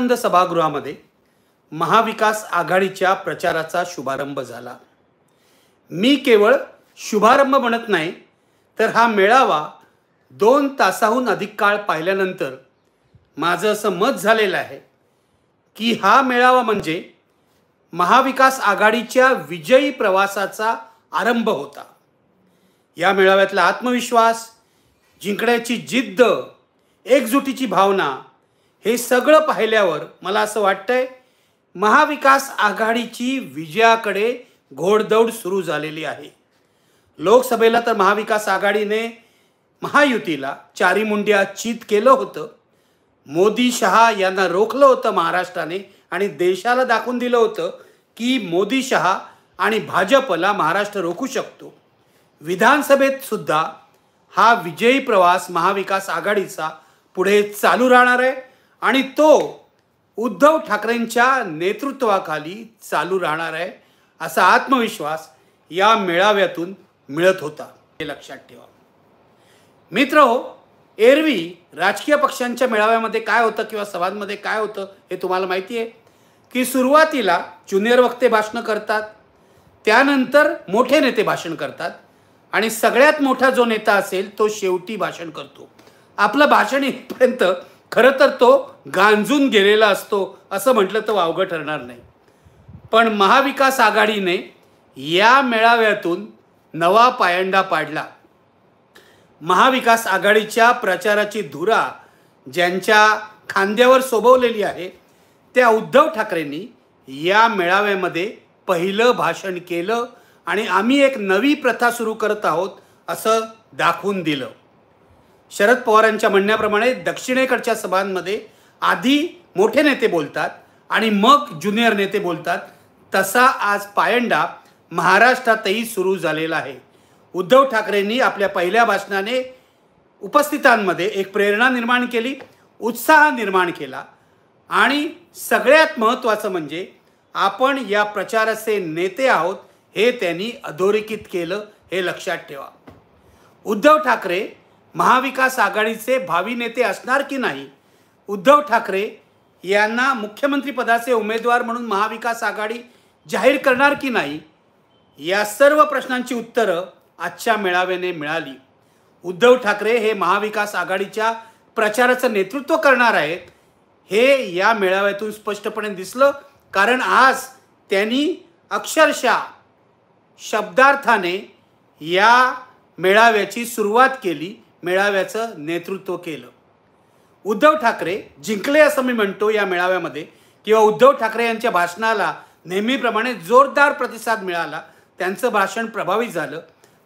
आनंद सभागृहामध्ये महाविकास आघाडीच्या प्रचाराचा शुभारंभ झाला। मी केवळ शुभारंभ म्हणत नाही, तर हा मेळावा 2 तासाहून अधिक काळ पाहिल्यानंतर माझं असं मत झालेलं आहे की हा मेळावा म्हणजे महाविकास आघाडीच्या विजयी प्रवासाचा आरंभ होता। या मेळाव्यातला आत्मविश्वास, जिंकण्याची जिद्द, एकजुटीची भावना हे सगळं पाहिल्यावर मला असं वाटतंय महाविकास आघाडीची विजयाकडे घोडदौड सुरू झालेली आहे। लोकसभेला तर महाविकास आघाडीने महायुतीला चारी मुंड्या चित केलं होतं। मोदी शहा यांना रोखलं होतं महाराष्ट्राने आणि देशाला दाखवून दिलं होतं की मोदी शहा आणि भाजपला महाराष्ट्र रोखू शकतो। विधानसभेत सुद्धा हा विजयी प्रवास महाविकास आघाडीचा पुढे चालू राहणार आहे आणि तो उद्धव ठाकरेंच्या नेतृत्वाखाली चालू राहणार आहे असा आत्मविश्वास या मेळाव्यातून मिळत होता, हे लक्षात ठेवा। मित्रहो, एरवी राजकीय पक्षांच्या मेळाव्यामध्ये काय होतं किंवा सभांमध्ये काय होतं हे तुम्हाला माहिती आहे की सुरुवातीला ज्युनियर वक्ते भाषण करतात, त्यानंतर मोठे नेते भाषण करतात आणि सगळ्यात मोठा जो नेता असेल तो शेवटी भाषण करतो। आपलं भाषण इथपर्यंत खरं तर तो गांजून गेलेला असतो असं म्हटलं तर वावगं ठरणार नाही। पण महाविकास आघाडीने या मेळाव्यातून नवा पायंडा पाडला। महाविकास आघाडीच्या प्रचाराची धुरा ज्यांच्या खांद्यावर सोबवलेली आहे त्या उद्धव ठाकरेंनी या मेळाव्यामध्ये पहिलं भाषण केलं आणि आम्ही एक नवी प्रथा सुरू करत आहोत असं दाखवून दिलं। शरद पवारांच्या म्हणण्याप्रमाणे दक्षिणेकडच्या सभांमध्ये आधी मोठे नेते बोलतात आणि मग ज्युनियर नेते बोलतात, तसा आज पायंडा महाराष्ट्रातही सुरू झालेला आहे। उद्धव ठाकरेंनी आपल्या पहिल्या भाषणाने उपस्थितांमध्ये एक प्रेरणा निर्माण केली, उत्साह निर्माण केला आणि सगळ्यात महत्त्वाचं म्हणजे आपण या प्रचाराचे नेते आहोत हे त्यांनी अधोरेखित केलं, हे लक्षात ठेवा। उद्धव ठाकरे महाविकास आघाडीचे भावी नेते असणार की नाही, उद्धव ठाकरे यांना मुख्यमंत्री पदाचे उमेदवार म्हणून महाविकास आघाडी जाहीर करणार की नाही, या सर्व प्रश्नांची उत्तरं आजच्या मेळाव्याने मिळाली। उद्धव ठाकरे हे महाविकास आघाडीच्या प्रचाराचं नेतृत्व करणार आहेत हे या मेळाव्यातून स्पष्टपणे दिसलं, कारण आज त्यांनी अक्षरशः शब्दार्थाने या मेळाव्याची सुरुवात केली, मेळाव्याचं नेतृत्व केलं। उद्धव ठाकरे जिंकले असं मी म्हणतो या मेळाव्यामध्ये, किंवा उद्धव ठाकरे यांच्या भाषणाला नेहमीप्रमाणे जोरदार प्रतिसाद मिळाला, त्यांचं भाषण प्रभावित झालं,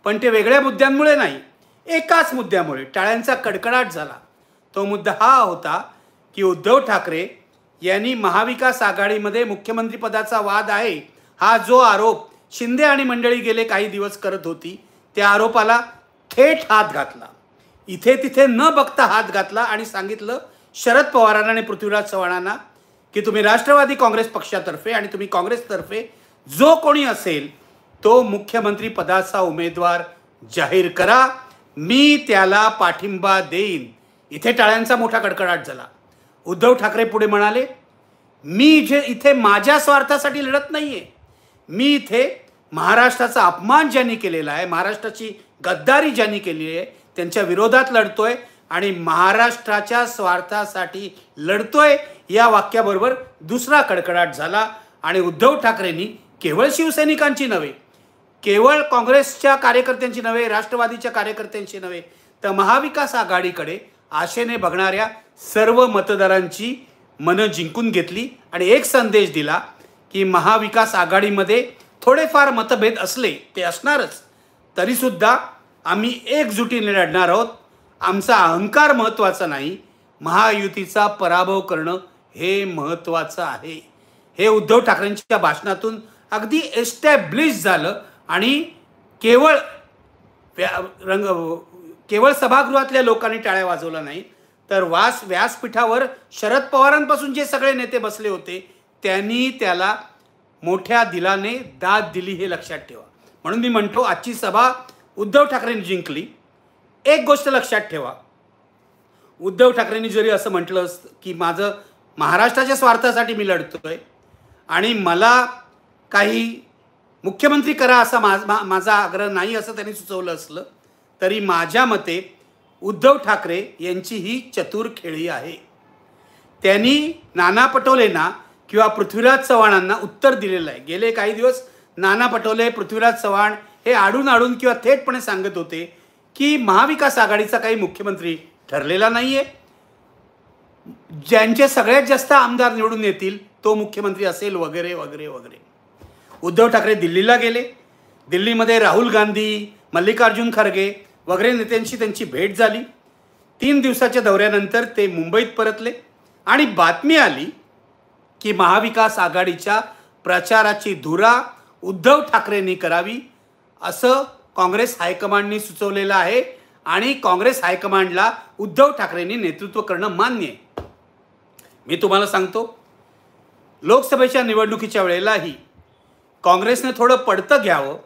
पण ते वेगळ्या मुद्द्यांमुळे नाही, एकाच मुद्द्यामुळे टाळ्यांचा कडकडाट झाला। तो मुद्दा हा होता की उद्धव ठाकरे यांनी महाविकास आघाडीमध्ये मुख्यमंत्री पदाचा वाद आहे हा जो आरोप शिंदे आणि मंडळी गेले काही दिवस करत होती, त्या आरोपाला थेट हात घातला, इथे तिथे न बघता हात घातला आणि सांगितलं शरद पवारांना आणि पृथ्वीराज चव्हाणांना की तुम्ही राष्ट्रवादी काँग्रेस पक्षातर्फे आणि तुम्ही काँग्रेसतर्फे जो कोणी असेल तो मुख्यमंत्री पदाचा उमेदवार जाहीर करा, मी त्याला पाठिंबा देईन। इथे टाळ्यांचा मोठा कडकडाट झाला। उद्धव ठाकरे पुढे म्हणाले, मी इथे माझ्या स्वार्थासाठी लढत नाहीये, मी इथे महाराष्ट्राचा अपमान ज्यांनी केलेला आहे, महाराष्ट्राची गद्दारी ज्यांनी केली आहे त्यांच्या विरोधात लढतोय आणि महाराष्ट्राच्या स्वार्थासाठी लढतोय। या वाक्याबरोबर दुसरा कडकडाट झाला आणि उद्धव ठाकरेंनी केवळ शिवसैनिकांची नव्हे, केवळ काँग्रेसच्या कार्यकर्त्यांची नव्हे, राष्ट्रवादीच्या कार्यकर्त्यांची नव्हे, तर महाविकास आघाडीकडे आशेने बघणाऱ्या सर्व मतदारांची मनं जिंकून घेतली आणि एक संदेश दिला की महाविकास आघाडीमध्ये थोडेफार मतभेद असले, ते असणारच, तरीसुद्धा आम्ही एकजुटीने लढणार आहोत। आमचा अहंकार महत्त्वाचा नाही, महायुतीचा पराभव करणं हे महत्त्वाचं आहे। हे उद्धव ठाकरेंच्या भाषणातून अगदी एस्टॅब्लिश झालं आणि केवळ सभागृहातल्या लोकांनी टाळ्या वाजवल्या नाही, तर व्यासपीठावर शरद पवारांपासून जे सगळे नेते बसले होते त्यांनी त्याला मोठ्या दिलाने दाद दिली, हे लक्षात ठेवा। म्हणून मी म्हणतो आजची सभा उद्धव ठाकरेंनी जिंकली। एक गोष्ट लक्षात ठेवा, उद्धव ठाकरेंनी जरी असं म्हटलं की माझं महाराष्ट्राच्या स्वार्थासाठी मी लढतोय आणि मला काही मुख्यमंत्री करा असा माझा आग्रह नाही असं त्यांनी सुचवलं असलं तरी माझ्या मते उद्धव ठाकरे यांची ही चतुर खेळी आहे. त्यांनी नाना पटोलेंना किंवा पृथ्वीराज चव्हाणांना उत्तर दिलेलं आहे. गेले काही दिवस नाना पटोले, पृथ्वीराज चव्हाण हे आडून किंवा थेटपणे सांगत होते की महाविकास आघाडीचा काही मुख्यमंत्री ठरलेला नाही आहे, ज्यांचे सगळ्यात जास्त आमदार निवडून येतील तो मुख्यमंत्री असेल वगैरे वगैरे वगैरे. उद्धव ठाकरे दिल्लीला गेले. दिल्लीमध्ये राहुल गांधी, मल्लिकार्जुन खरगे वगैरे नेत्यांशी त्यांची भेट झाली. 3 दिवसाच्या दौऱ्यानंतर ते मुंबईत परतले आणि बातमी आली की महाविकास आघाडीच्या प्रचाराची धुरा उद्धव ठाकरेंनी करावी असं काँग्रेस हायकमांडनी सुचवलेलं आहे आणि काँग्रेस हायकमांडला उद्धव ठाकरेंनी नेतृत्व करणं मान्य आहे. मी तुम्हाला सांगतो, लोकसभेच्या निवडणुकीच्या वेळेलाही काँग्रेसने थोडं पडतं घ्यावं,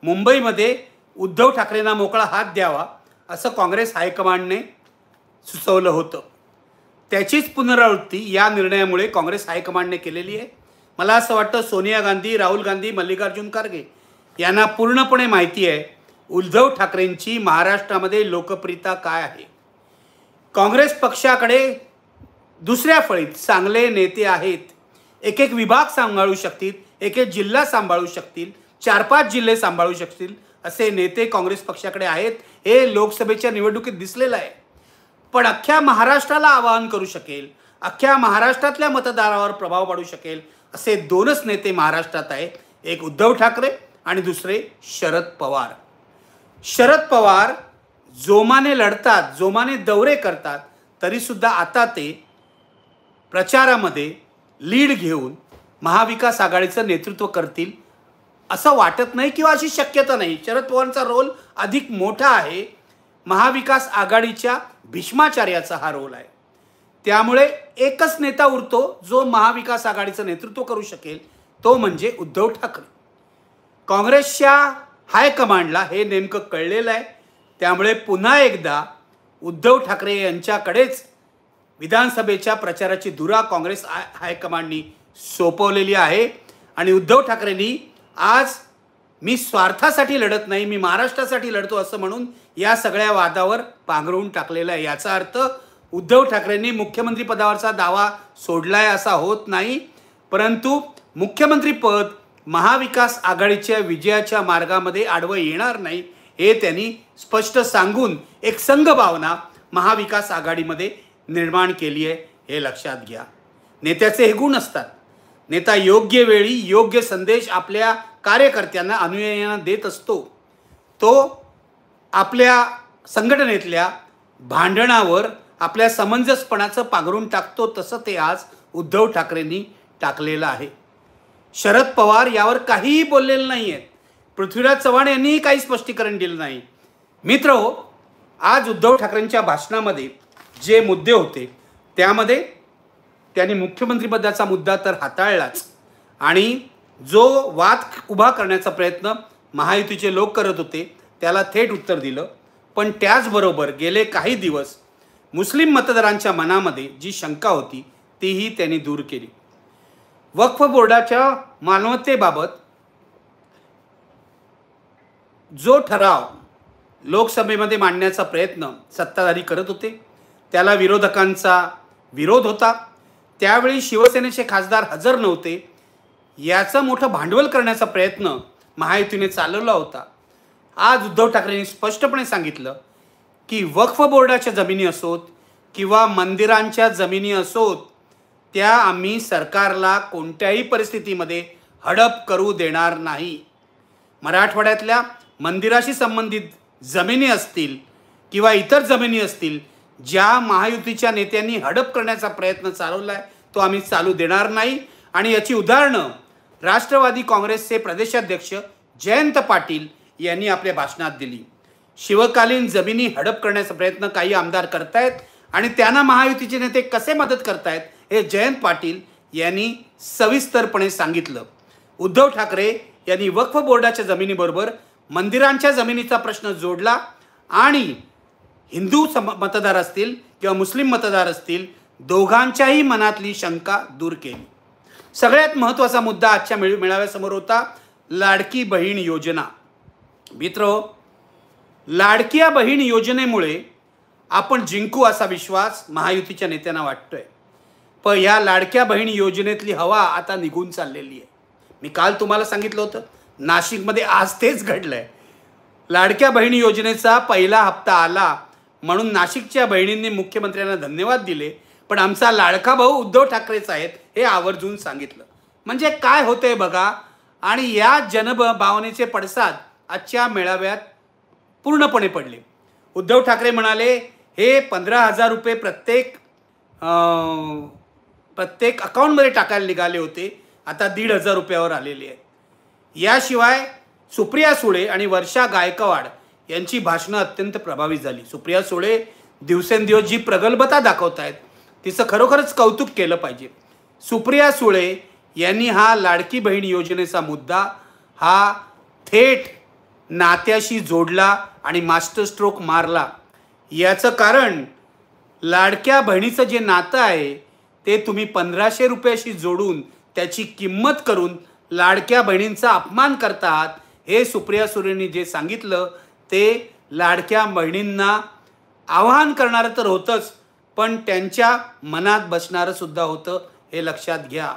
मुंबईमध्ये उद्धव ठाकरेंना मोकळा हात द्यावा असं काँग्रेस हायकमांडने सुचवलं होतं. त्याचीच पुनरावृत्ती या निर्णयामुळे काँग्रेस हायकमांडने केलेली आहे. मला असं वाटतं सोनिया गांधी, राहुल गांधी, मल्लिकार्जुन खरगे यांना पूर्णपणे माहिती आहे उद्धव ठाकरेंची महाराष्ट्रामध्ये लोकप्रियता काय आहे. काँग्रेस पक्षाकडे दुसऱ्या फळीत चांगले नेते आहेत. एक विभाग सांभाळू शकतील, एक जिल्हा सांभाळू शकतील, 4-5 जिल्हे सांभाळू शकतील असे नेते काँग्रेस पक्षाकडे आहेत. हे लोकसभेच्या निवडणुकीत दिसलेलं आहे. पण अख्ख्या महाराष्ट्राला आवाहन करू शकेल, अख्ख्या महाराष्ट्रातल्या मतदारावर प्रभाव पाडू शकेल असे 2च नेते महाराष्ट्रात आहेत. एक उद्धव ठाकरे आणि दुसरे शरद पवार. शरद पवार जोमाने लढतात, जोमाने दौरे करतात, तरीसुद्धा आता ते प्रचारामध्ये लीड घेऊन महाविकास आघाडीचं नेतृत्व करतील असं वाटत नाही किंवा अशी शक्यता नाही. शरद पवारांचा रोल अधिक मोठा आहे. महाविकास आघाडीच्या भीष्माचार्याचा हा रोल आहे. त्यामुळे एकच नेता उरतो जो महाविकास आघाडीचं नेतृत्व करू शकेल, तो म्हणजे उद्धव ठाकरे. काँग्रेसच्या हायकमांडला हे नेमकं कळलेलं आहे. त्यामुळे पुन्हा एकदा उद्धव ठाकरे यांच्याकडेच विधानसभेच्या प्रचाराची धुरा काँग्रेस हायकमांडनी सोपवलेली आहे आणि उद्धव ठाकरेंनी आज मी स्वार्थासाठी लढत नाही, मी महाराष्ट्रासाठी लढतो असं म्हणून या सगळ्या वादावर पांघरून टाकलेला आहे. याचा अर्थ उद्धव ठाकरेंनी मुख्यमंत्री पदावरचा दावा सोडलाय असा होत नाही, परंतु मुख्यमंत्रीपद महाविकास आघाडीच्या विजयाच्या मार्गामध्ये आडवं येणार नाही हे त्यांनी स्पष्ट सांगून एक संघभावना महाविकास आघाडीमध्ये निर्माण केली आहे. हे लक्षात घ्या. नेत्याचे हे गुण असतात. नेता योग्य वेळी योग्य संदेश आपल्या कार्यकर्त्यांना, अनुयायांना देत असतो. तो आपल्या संघटनेतल्या भांडणावर आपल्या समंजसपणाचं पांघरून टाकतो. तसं ते आज उद्धव ठाकरेंनी टाकलेलं आहे. शरद पवार यावर काहीही बोललेलं नाही आहेत. पृथ्वीराज चव्हाण यांनीही काही स्पष्टीकरण दिलं नाही. मित्रहो, आज उद्धव ठाकरेंच्या भाषणामध्ये जे मुद्दे होते त्यामध्ये त्यांनी मुख्यमंत्रीपदाचा मुद्दा तर हाताळलाच आणि जो वाद उभा करण्याचा प्रयत्न महायुतीचे लोक करत होते त्याला थेट उत्तर दिलं. पण त्याचबरोबर गेले काही दिवस मुस्लिम मतदारांच्या मनामध्ये जी शंका होती तीही त्यांनी दूर केली. वक्फ बोर्डाच्या मालमत्तेबाबत जो ठराव लोकसभेमध्ये मांडण्याचा प्रयत्न सत्ताधारी करत होते त्याला विरोधकांचा विरोध होता. त्यावेळी शिवसेनेचे खासदार हजर नव्हते. याचं मोठं भांडवल करण्याचा प्रयत्न महायुतीने चालवला होता. आज उद्धव ठाकरेंनी स्पष्टपणे सांगितलं की वक्फ बोर्डाच्या जमिनी असोत किंवा मंदिरांच्या जमिनी असोत त्या आम्ही सरकारला कोणत्याही परिस्थितीमध्ये हडप करू देणार नाही. मराठवाड्यातल्या मंदिराशी संबंधित जमिनी असतील किंवा इतर जमिनी असतील ज्या महायुतीच्या नेत्यांनी हडप करण्याचा प्रयत्न चालवला आहे तो आम्ही चालू देणार नाही. आणि याची उदाहरणं राष्ट्रवादी काँग्रेसचे प्रदेशाध्यक्ष जयंत पाटील यांनी आपल्या भाषणात दिली. शिवकालीन जमिनी हडप करण्याचा प्रयत्न काही आमदार करतायत आणि त्यांना महायुतीचे नेते कसे मदत करतायत हे जयंत पाटील यांनी सविस्तरपणे सांगितलं. उद्धव ठाकरे यांनी वक्फ बोर्डाच्या जमिनीबरोबर मंदिरांच्या जमिनीचा प्रश्न जोडला आणि हिंदू मतदार असतील किंवा मुस्लिम मतदार असतील दोघांच्याही मनातली शंका दूर केली. सगळ्यात महत्त्वाचा मुद्दा आजच्या मेळाव्यासमोर होता लाडकी बहीण योजना. मित्र, लाडक्या बहीण योजनेमुळे आपण जिंकू असा विश्वास महायुतीच्या नेत्यांना वाटतोय. पण या लाडक्या बहीण योजनेतली हवा आता निघून चाललेली आहे. मी काल तुम्हाला सांगितलं होतं, नाशिकमध्ये आज तेच घडलंय. लाडक्या बहीण योजनेचा पहिला हप्ता आला म्हणून नाशिकच्या बहिणींनी मुख्यमंत्र्यांना धन्यवाद दिले, पण आमचा लाडका भाऊ उद्धव ठाकरेच आहेत हे आवर्जून सांगितलं. म्हणजे काय होतंय बघा. आणि या जनभावनेचे पडसाद आजच्या मेळाव्यात पूर्णपणे पडले. उद्धव ठाकरे म्हणाले हे 15,000 रुपये प्रत्येक अकाउंटमध्ये टाकायला निघाले होते, आता 1,500 रुपयावर आलेले आहेत. याशिवाय सुप्रिया सुळे आणि वर्षा गायकवाड यांची भाषणं अत्यंत प्रभावी झाली. सुप्रिया सुळे दिवसेंदिवस जी प्रगल्भता दाखवत आहेत तिचं खरोखरच कौतुक केलं पाहिजे. सुप्रिया सुळे यांनी हा लाडकी बहीण योजनेचा मुद्दा हा थेट नात्याशी जोडला आणि मास्टर स्ट्रोक मारला. याचं कारण लाडक्या बहिणीचं जे नातं आहे ते तुम्ही 1,500 रुपयाशी जोडून त्याची किंमत करून लाडक्या बहिणींचा अपमान करता आहात. हे सुप्रिया सुळेंनी जे सांगितलं ते लाडक्या बहिणींना आवाहन करणारं तर होतंच, पण त्यांच्या मनात बसणारं सुद्धा होतं, हे लक्षात घ्या.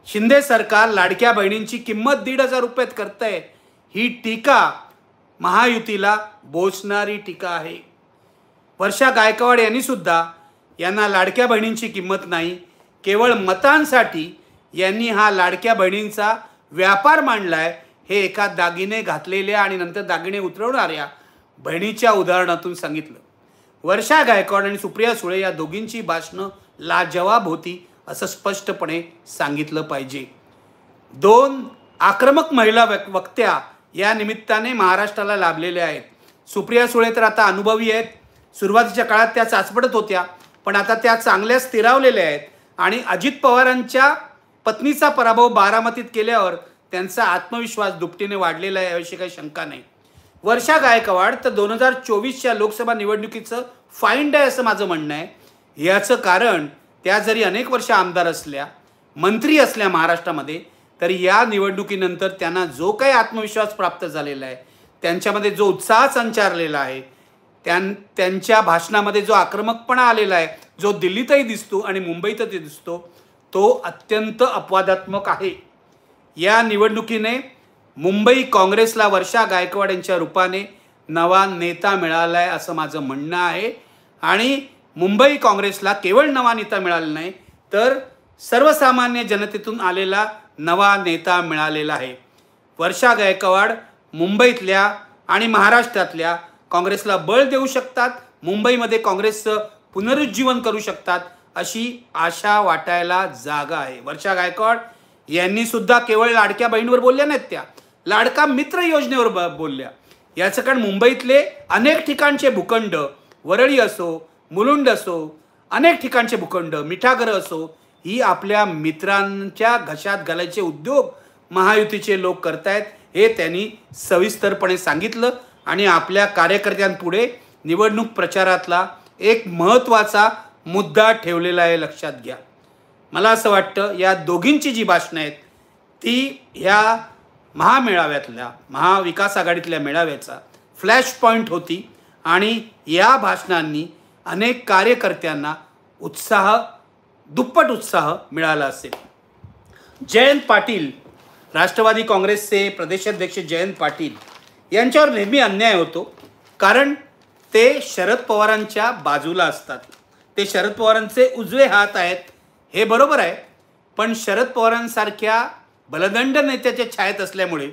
शिंदे सरकार लाडक्या बहिणींची किंमत 1,500 रुपयात करतंय, ही टीका महायुतीला बोचणारी टीका आहे. वर्षा गायकवाड यांनी सुद्धा यांना लाडक्या बहिणींची किंमत नाही, केवळ मतांसाठी यांनी हा लाडक्या बहिणींचा व्यापार मांडलाय हे एका दागिने घातलेल्या आणि नंतर दागिने उतरवणाऱ्या बहिणीच्या उदाहरणातून सांगितलं. वर्षा गायकवाड आणि सुप्रिया सुळे या दोघींची भाषणं लाजवाब होती असं स्पष्टपणे सांगितलं पाहिजे. 2 आक्रमक महिला वक्त्या या निमित्ताने महाराष्ट्राला लाभलेल्या आहेत. सुप्रिया सुळे तर आता अनुभवी आहेत. सुरुवातीच्या काळात त्या चाचपडत होत्या, पण आता त्या चांगल्या स्थिरावलेल्या आहेत आणि अजित पवारांच्या पत्नीचा पराभव बारामतीत केल्यावर त्यांचा आत्मविश्वास दुपटीने वाढलेला आहे, याविषयी काही शंका नाही. वर्षा गायकवाड तर 2024च्या लोकसभा निवडणुकीचं फाईंड आहे असं माझं म्हणणं आहे. याचं कारण त्या जरी अनेक वर्ष आमदार असल्या, मंत्री असल्या महाराष्ट्रामध्ये, तरी या निवडणुकीनंतर त्यांना जो काही आत्मविश्वास प्राप्त झालेला आहे, त्यांच्यामध्ये जो उत्साह संचारलेला आहे, त्यांच्या भाषणामध्ये जो आक्रमकपणा आलेला आहे, जो दिल्लीतही दिसतो आणि मुंबईतही दिसतो, तो अत्यंत अपवादात्मक आहे. या निवडणुकीने मुंबई काँग्रेसला वर्षा गायकवाड यांच्या रूपाने नवा नेता मिळाला आहे असं माझं म्हणणं आहे. आणि मुंबई काँग्रेसला केवळ नवा नेता मिळाला नाही, तर सर्वसामान्य जनतेतून आलेला नवा नेता मिळालेला आहे. वर्षा गायकवाड मुंबईतल्या आणि महाराष्ट्रातल्या काँग्रेसला बळ देऊ शकतात, मुंबईमध्ये काँग्रेसचं पुनरुज्जीवन करू शकतात अशी आशा वाटायला जागा आहे. वर्षा गायकवाड यांनी सुद्धा केवळ लाडक्या बहिणीवर बोलल्या नाहीत, त्या लाडका मित्र योजनेवर बोलल्या. याचं कारण मुंबईतले अनेक ठिकाणचे भूखंड, वरळी असो, मुलुंड असो, अनेक ठिकाणचे भूखंड, मिठागरं असो, ही आपल्या मित्रांच्या घशात घालायचे उद्योग महायुतीचे लोक करतायत हे त्यांनी सविस्तरपणे सांगितलं आणि आपल्या कार्यकर्त्यांपुढे निवडणूक प्रचारातला एक महत्त्वाचा मुद्दा ठेवलेला आहे, लक्षात घ्या. मला असं वाटतं या दोघींची जी भाषणं आहेत ती ह्या महामेळाव्यातल्या, महाविकास आघाडीतल्या मेळाव्याचा फ्लॅश पॉईंट होती आणि या भाषणांनी अनेक कार्यकर्त्यांना दुप्पट उत्साह मिळाला असेल. जयंत पाटील, राष्ट्रवादी काँग्रेसचे प्रदेशाध्यक्ष जयंत पाटील यांच्यावर नेहमी अन्याय होतो, कारण ते शरद पवारांच्या बाजूला असतात. ते शरद पवारांचे उजवे हात आहेत हे बरोबर आहे, पण शरद पवारांसारख्या बलदंड नेत्याच्या छायेत असल्यामुळे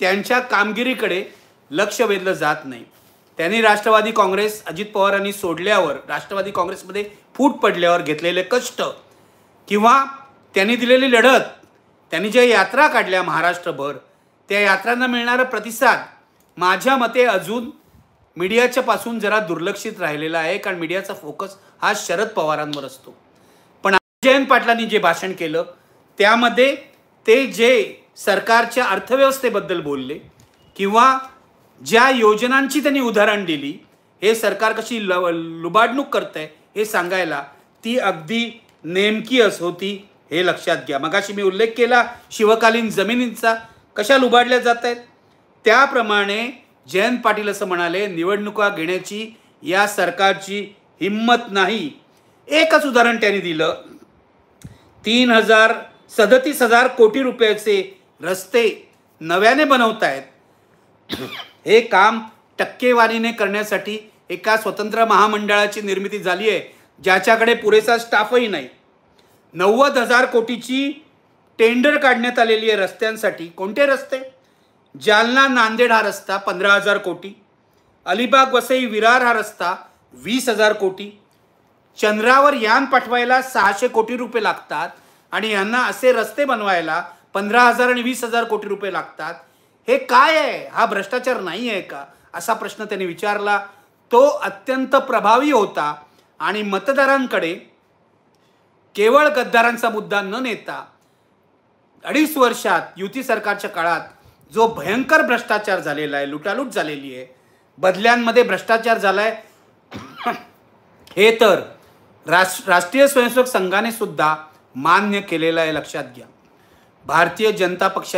त्यांच्या कामगिरीकडे लक्ष वेधलं जात नाही. त्यांनी राष्ट्रवादी काँग्रेस अजित पवारांनी सोडल्यावर, राष्ट्रवादी काँग्रेसमध्ये फूट पडल्यावर घेतलेले कष्ट किंवा त्यांनी दिलेली लढत, त्यांनी ज्या यात्रा काढल्या महाराष्ट्रभर, त्या यात्रांना मिळणारा प्रतिसाद माझ्या मते अजून मीडियाच्या पासून जरा दुर्लक्षित राहिलेला आहे, कारण मीडियाचा फोकस हा शरद पवारांवर असतो. पण जयंत पाटलांनी जे भाषण केलं त्यामध्ये ते जे सरकारच्या अर्थव्यवस्थेबद्दल बोलले किंवा ज्या योजनांची त्यांनी उदाहरण दिली, हे सरकार कशी लुबाडणूक करतंय हे सांगायला ती अगदी नेमकी होती हे लक्षात घ्या. मगाशी मी उल्लेख केला शिवकालीन जमिनींचा कशा लुबाडल्या जात आहेत. त्याप्रमाणे जयंत पाटील असं म्हणाले, निवडणुका घेण्याची या सरकारची हिम्मत नाही. एकच उदाहरण त्यांनी दिलं, 37,000 कोटी रुपयाचे रस्ते नव्याने बनवतायत. हे काम टक्केवारीने करण्यासाठी एका स्वतंत्र महामंडळाची निर्मिती झाली आहे, ज्याच्याकडे पुरेसा स्टाफही नाही. 90,000 कोटीची टेंडर काढण्यात आलेली आहे रस्त्यांसाठी. कोणते रस्ते? जालना नांदेड हा रस्ता 15,000 कोटी, अलिबाग वसई विरार हा रस्ता 20,000 कोटी. चंद्रावर यान पाठवायला 600 कोटी रुपये लागतात आणि यांना असे रस्ते बनवायला 15,000 आणि 20,000 कोटी रुपये लागतात. हे काय आहे? हा भ्रष्टाचार नाही आहे का? असा प्रश्न त्यांनी विचारला. तो अत्यंत प्रभावी होता आणि मतदारांकडे केवळ गद्दारांचा मुद्दा न नेता 2.5 वर्षात युती सरकारच्या काळात जो भयंकर भ्रष्टाचार झालेला आहे, लुटालूट झालेली आहे, बदल्यांमध्ये भ्रष्टाचार झाला आहे, हे तर राष्ट्रीय स्वयंसेवक संघाने सुद्धा मान्य केलेलं आहे. लक्षात घ्या. भारतीय जनता पक्षाची